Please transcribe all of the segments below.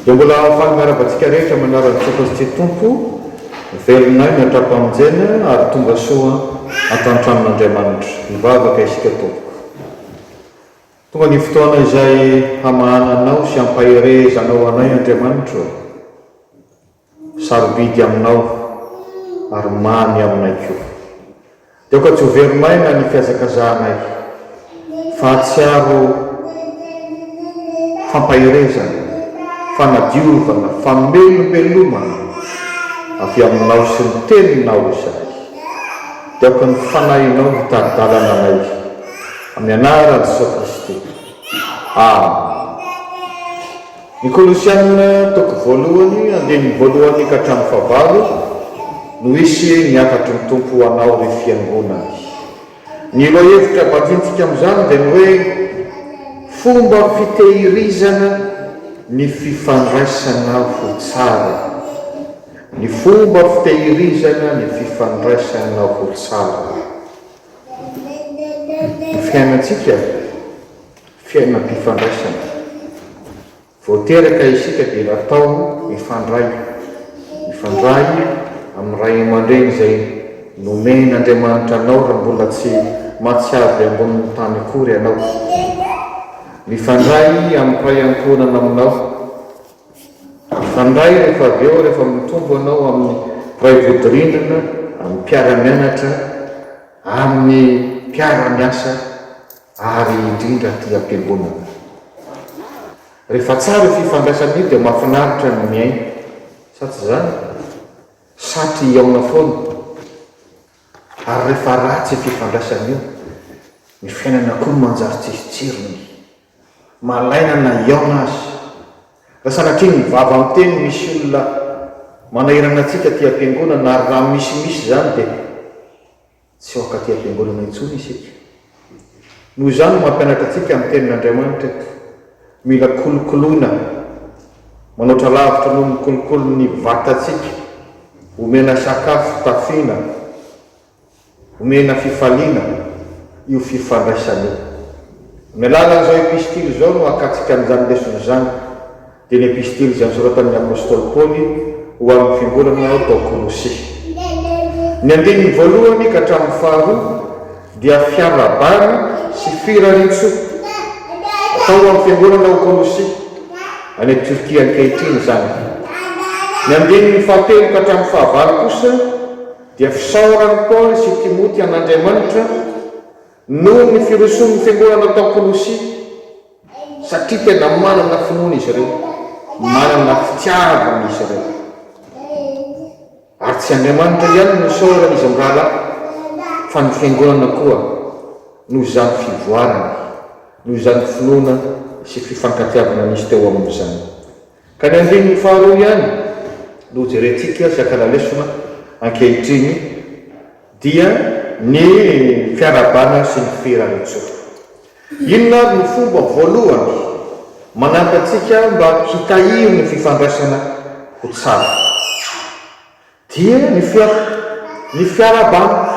dia mbola fanaravantsika rehetra manarany tsokazy tompo velonay ny atrapamonjena ary tonga soa atantranon'Andriamanitra mivavaka isika tompoko. Tonga ny fotoana izay hamahananao sy hampaherezanao anay Andriamanitra, sarobidy aminao ary mamy aminay koa. Dia ka tsy ho veromaina ny fiazakazahanay, fahatsiaro fampaherezana, fanadiovana, famelombelomana avy aminao sy ny teninao izay. Dia ka ny fanahinao hitady-dalana anay amin'ny anaran'i Jesosy Kristy. Amen. Ny Kolosianina toko voalohany andininy voalohany ka hatramin'ny fahavalo no isy niakatry ny tompo anao ry fiangonana. Ny loha-hevitra bajintsika amin'izany dia ny hoe fomba fitehirizana ny fifandraisana ho tsara. Ny fomba fitehirizana ny fifandraisana ho tsara. Ny fiainantsika fiainam-pifandraisana. Voateraka isika dia natao mifandray amin'ny ray aman-dreny izay nomen'Andriamanitra anao raha mbola tsy mahatsiaro ambonin'ny tany akory ianao. Mifandray amin'ny ray ankonana aminao. Mifandray rehefa avy eo rehefa mitombo anao amin'ny ray vodirindrina, amin'ny mpiara-mianatra, amin'ny mpiara-miasa ary indrindra ty am-piangonana. Rehefa tsara fifandraisana io dia mahafinaritra ny miaina, sa tsy zany? Satry iaona foana. Ary rehefa ratsy fifandraisana io, ny fiainana koa manjary tsiritsirony, malaina na iaona azy. Raha sanatria ny vava amin'ny teny misy olona manahirana antsika ty am-piangonana ary raha misimisy zany dia tsy oka ty am-piangonana intsony isika. Noho izany mampianatra antsika amin'ny tenin'Andriamanitra eto. Mila kolokoloina, manoatra lavitra noho mikolokolo ny vatantsika, omena sakafo tafiana, omena fifaliana, io fifandraisana io. Mialalan'izao epistily zao no akatsika an'izany lesona izany. Dia ny epistily izay nosoratan'ny apôstôly Paoly ho amin'ny fiangonana tao Kolosia. Ny andininy voalohany ka hatramin'ny faharoa dia fiarabana sy firarintso atao amin'ny fiangonana ao Kolosia any Turkia ankehitriny zany. Ny andininy fahatelo ka hatramin'ny fahavalo kosa dia fisaoran'ny Paoly sy Timoty an'Andriamanitra noho ny firosoan'ny fiangonana tao Kolosia, satria tena manana finoana izy ireo, manana fitiavana izy ireo. Ary tsy Andriamanitra ihany no saorana izy amin'ny rahalahy, fa ny fiangonana koa noho izany fivoarana, noho izany finoana sy fifankatiavana nisy teo amin'izany. Ka ny andininy faharoa ihany no jerentsika sy akalalesona ankehitriny dia ny fiarabana sy ny firarintso. Inona ny fomba voalohany manampy antsika mba hitahiry ny fifandraisana ho tsara? Dia ny fiarabana.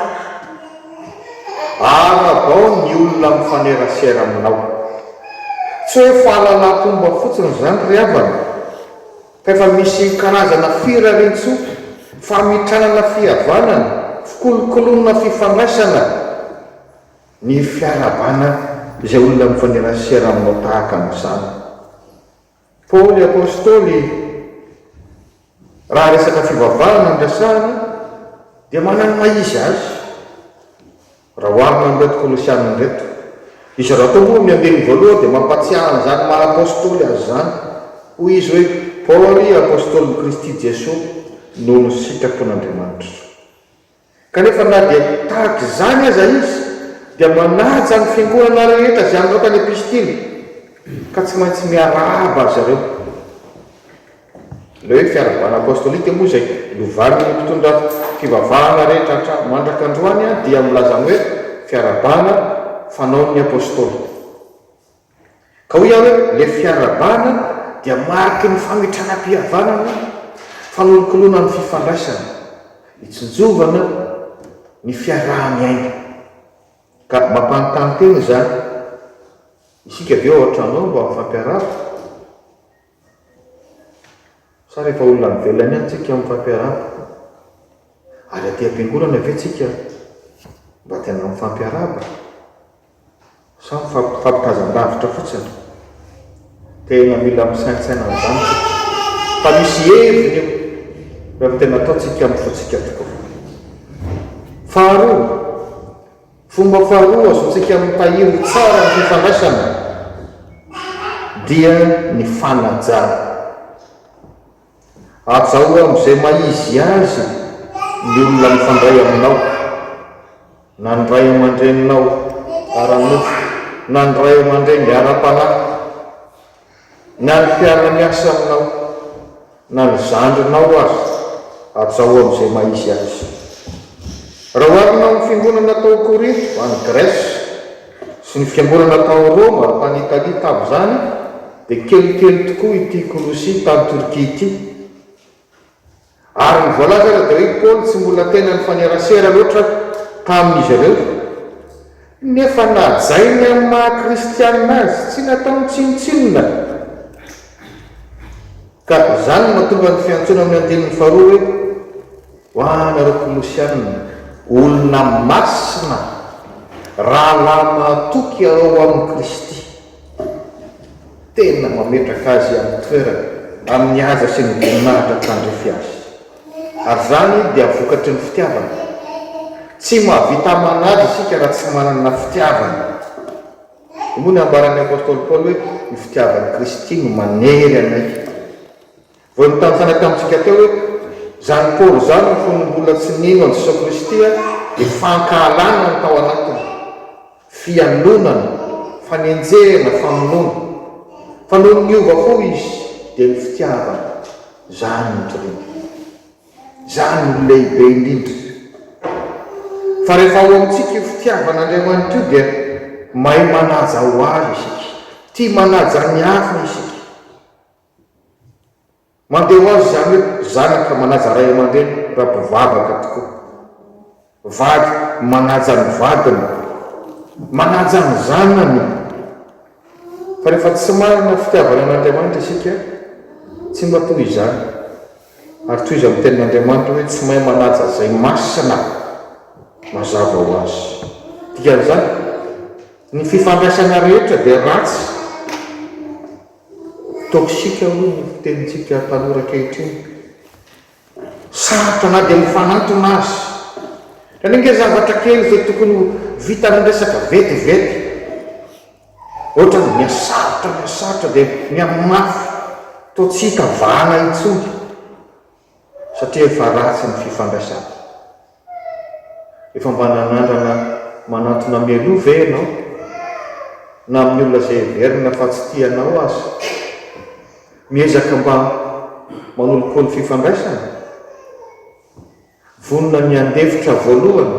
Arabao ny olona mifanerasera aminao. Tsy hoe fahalalam-pomba fotsiny zany ry havana, fa efa misy karazana firarintso, famitranana fihavanana, fikolokolona fifandraisana, ny fiarabana izay olona mifanerasera aminao tahaka amin'izany. Paoly apôstôly raha resaka fivavahana andrasahana dia manana izy azy. Raha oharina amin'reto Kolosianina reto, izy raha atao moa ny andininy voalohany dia mampatsiahana zany maha-apôstôly azy zany hoy izy hoe Paoly apôstôly Kristy Jesosy noho ny sitrapon'Andriamanitra. Kanefa na dia tahaka izany aza izy dia manaja ny fiangonana rehetra izay anoratany epistily, ka tsy maintsy miarahaba azy ireo. Ilay hoe fiarabana apôstôlika moa izay lovany ny mpitondra fivavahana rehetra mandraka androany dia milazany hoe fiarabana fanaon'ny apôstôly. Ka hoy aho hoe le fiarabana dia mariky ny famitranam-pihavanana, fanolokoloana ny fifandraisana, hitsinjovana ny fiaraha-miaina. Ka mampanontany teny zany isika avy eo an-trano ao mba mifampiarahaba. sa rehefa olona mivelany any tsika mifampiaraba ary aty am-piangonana ve tsika mba tena mifampiaraba sa mifampitazan-davitra fotsiny tena mila misaintsaina n'izany tsika fa misy heviny eo rehefa tena ataotsika mifotsika tokoa. Faharoa, fomba faharoa azontsika mitahiry tsara ny fifandraisana dia ny fanajana. Azaho amin'izay maizy azy ny olona mifandray aminao, na ny ray aman-dreninao ara-nofo, na ny ray aman-dreny ara-panahy, na ny mpiara-miasa aminao, na ny zandrinao azy, azaho amin'izay maizy azy. Raha oharina amin'ny fiangonana tao Korinto any Grèce sy ny fiangonana tao Roma tany Italia tavo zany dia kelikely tokoa ity Kolosia tany Torkia ity. Ary ny voalaza dia hoe Paoly tsy mbola tena ny fanerasera loatra tamin'izy ireo, nefa najainy amin'ny maha-kristianina azy, tsy natao mitsinotsinona. Ka izany mahatonga ny fiantsoana amin'ny andinin'ny faharoa hoe ho anareo Kolosianina, olona masina, rahalahy mahatoky ao amin'ny Kristy, tena mametraka azy amin'ny toerana, amin'ny haza sy ny voninahitra tandrefy azy. Ary zany dia vokatry ny fitiavana. Tsy mahavita manady isika raha tsy manana fitiavana. Moa ny ambaran'ny apôstôly Paoly hoe ny fitiavan'ny Kristy no manery anay. Vao ny tamin'ny fanatantsika teo hoe zany Paoly zany ny fonombola tsy nino any Jesosy Kristy dia fankahalana ny tao anatiny, fianonana, fanenjehana, famonoana. Fa noho ny ova fo izy dia ny fitiavana, zany ny toriana, zany ny lehibe indrindra. Fa rehefa ao amintsika io fitiavan'Andriamanitra io dia mahay manaja ho azy isika, tia manaja ny hafa isika. Mandeha ho azy zany hoe zanaka manaja ray aman-dreny raha mpivavaka tokoa, vady manaja ny vadiny, manaja ny zanany. Fa rehefa tsy manana fitiavana an'Andriamanitra isika, tsy mba toy izany. Ary toy izy amin'ny tenin'Andriamanitra hoe tsy mahay manaja izay masina mazava ho azy. Dikan'izany ny fifandraisana rehetra dia ratsy, toksika hoy ny fitenintsika tanora ankehitriny, sarotra na dia mifanantona azy. Kaninge zavatra kely izay tokony vita amin'ny resaka vetivety, ohatra ny miasarotra dia miamafy, toa tsy hita vahana intsony, satria efa ratsy ny fifandraisana. Efa mba nanandrana manantona mialoha ve ianao na amin'ny olona izay heverina fa tsy tianao azy, miezaka mba manolokoly fifandraisana, vonona ny andefitra voalohany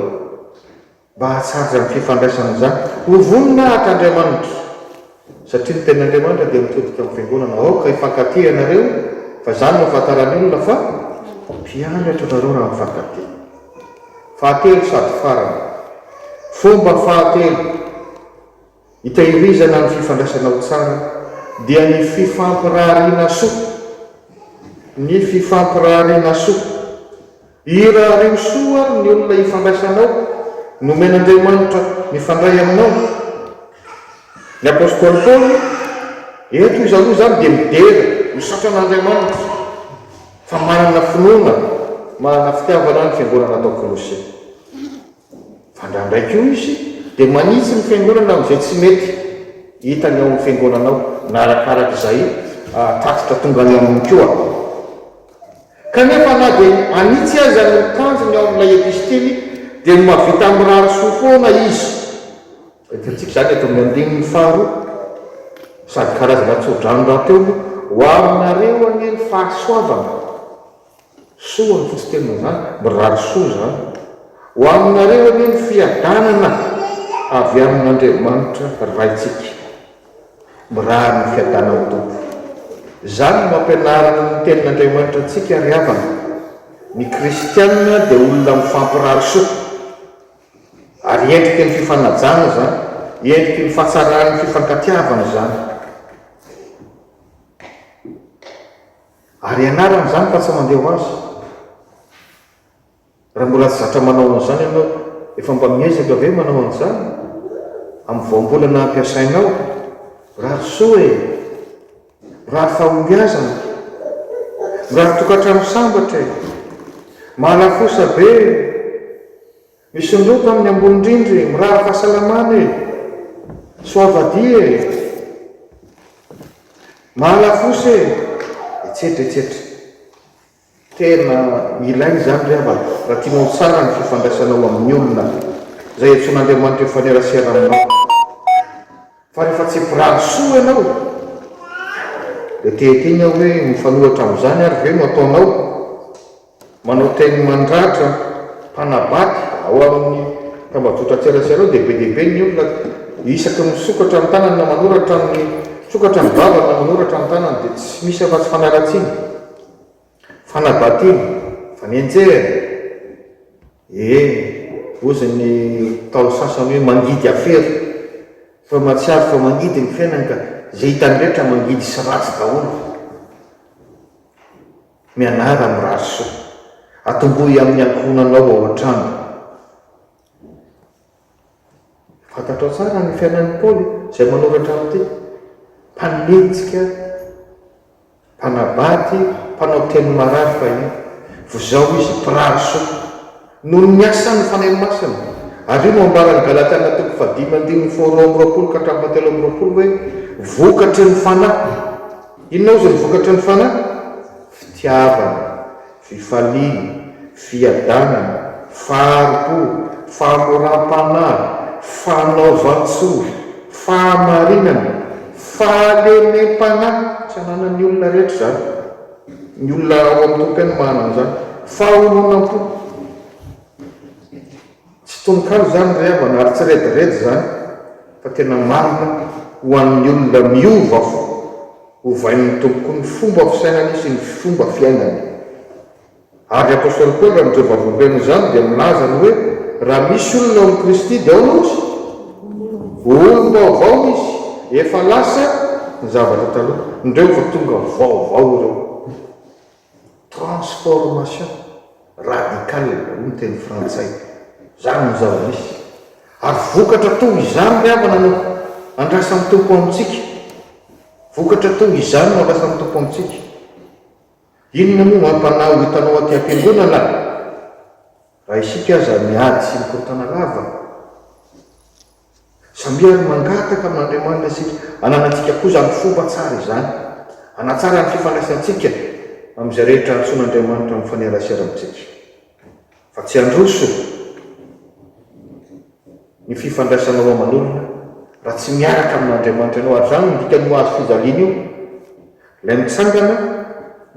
mba hahatsara ny fifandraisana izany, ho vonona atr'Andriamanitra. Satria ny tenin'Andriamanitra dia mitodika amin'ny fiangonana, aoka hifankatia ianareo, fa izany mahafantarany olona fa mpianatra nareo raha mifankatia. Fahatelo sady farany, fomba fahatelo hitahirizana ny fifandraisana ho tsara dia ny fifampirahariana soa. Ny fifampirahariana soa, irahariana soa ny olona hifandraisanao, nomen'Andriamanitra mifandray aminao. Ny apôstôly Paoly eto izy aloha zany dia midera misaotra an'Andriamanitra fa manana finoana, manana fitiavana ny fiangonana atao Kolosia. Fa ndraindraiky io izy dia manitsy ny fiangonana amin'izay tsy mety hitany ao amin'ny fiangonanao, na arakarak'izay tatitra tonga any aminy koa. Kanefa na dia anitsy azy any tanjony ao amin'ilay epistily dia mahavita mirary soa foana izy. Hitantsika zany eto amin'ny andinin'ny faharoa, sady karazana tsodrano raha teo ho aminareo aneny fahasoavana, soa ny fotsitena zany, mirary soa zany, ho aminareo aneny fiadanana avy amin'Andriamanitra raitsika, mirary ny fiadana ho tompo. Zany mampianarana ny tenin'Andriamanitra antsika ry havana, ny kristianina dia olona mifampirary soa, ary endriky ny fifanajana zany, endriky ny fahatsarany fifankatiavana zany. ary ianarany zany fa tsy mandeha ho azy. Raha mbola tsy zatra manao an'izany ianao, efa mba miezaka ve manao an'izany amin'ny voambolana ampiasainao? Raha soa e, raha fahombiazana, raha tokantrano sambatra e, mahalafosa be, misondroka amin'ny ambony-drindry, mirary fahasalamana e, soavadia e, mahalafosa e, etsetreetsetra. Tena ilay zany raha tianao tsara ny fifandraisanao amin'ny olona zay etson'Andriamanitra mifanerasera aminao. Fa rehefa tsy mpirary soa ianao, dia tehteny aho hoe mifanohatra amin'izany ary ve no ataonao manao teny mandratra mpanabaty ao amin'ny tambajotra-tserasera ao, dia be dehibe ny olona isaky misokatra ny tanany na manoratra ny sokatra ny vavany na manoratra ny tanany, dia tsy misy afa-tsy fanaratsiny fanabatiny fanenjera. Ozy ny tao sasany hoe mangidy afery, fa matsiaro fa mangidy ny fiainany ka zay hitany rehetra mangidy sy ratsy daholo. Mianara mirary soa, atombohy amin'ny ankohonanao ao an-trano. Fantatrao tsara ny fiainan'ny Paoly izay manoratra amin'ity: mpanenjika, mpanabaty, mpanao teny marary fa iny. Vozao izy mpirary soa noho ny asany fanahy masina. Ary io no ambarany Galatiana 5:20 ka 7:20 hoe vokatry ny fanahy. Inona zay vokatry ny fanahy? Fitiavana, fifaliana, fiadanana, faharo-po, fahamoram-panahy, fanaovan-tsoa, fahamarinana, fahalemem-panahy. Tsy ananan'ny olona rehetra zany, ny olona ao amin'ny tokany manana zany. Faholonam-po, tsy tononkalo zany ray avana ary tsy rediredy zany, fa tena marina ho an'ny olona miova fo, hovain'ny tompoko ny fomba fisainany sy ny fomba fiainany. Ary apôstôly Paoly raha mijova vombeny zany dia milaza ny hoe raha misy olona ao amin'i Kristy dia ao nosy olom-baovao izy, efa lasa ny zavatra taloha, ndreo fa tonga vaovao ireo. Transformation radicale hoy ny teny frantsay, zany ny zava-misy. Ary vokatra toy izany ry havana no andrasan'ny tompo amintsika. Vokatra toy izany no andrasan'ny tompo amintsika. Inona moa mampanahy ho hitanao aty am-piangonana raha isika aza miady sy mikorotana lava? Sambiary mangataka amin'Andriamanitra isika, ananantsika koa zany fomba tsara izany, anatsara ny fifandraisantsika amin'izay rehetra antsoin'Andriamanitra mifanerasera amintsika. Fa tsy androso ny fifandraisanao aman'olona raha tsy miaraka amin'Andriamanitra ianao. Ary zany no dikany ho azo fijaliana io, ilay mitsangana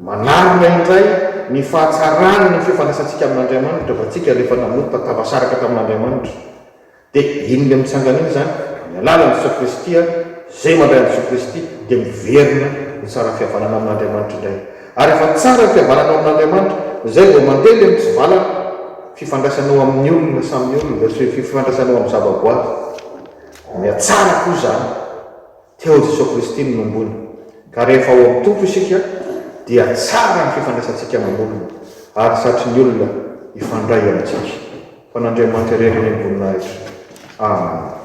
manarina indray ny fahatsarany ny fifandraisantsika amin'Andriamanitra. Fa tsika rehefa namopa tavasaraka tamin'Andriamanitra, dia iny le mitsangana iny zany ny alalan'i Jesosy Kristy, zay mandray an'i Jesosy Kristy, dia miverina ny tsara fihavanana amin'Andriamanitra indray. Ary efa tsara ny fihavanana amin'Andriamanitra, zay vao mandeha le mitsivalana fifandraisanao amin'ny olona samy olona, fifandraisanao amin'ny zavaboary. Miatsara koa zany teo Jesosy Kristy ny nombony. Ka rehefa ao amin'ny tompo isika dia tsara ny fifandraisantsika amin'olona, ary satry ny olona ifandray amintsika. Fa n'Andriamanitra irery ny amboninahitra. Amen.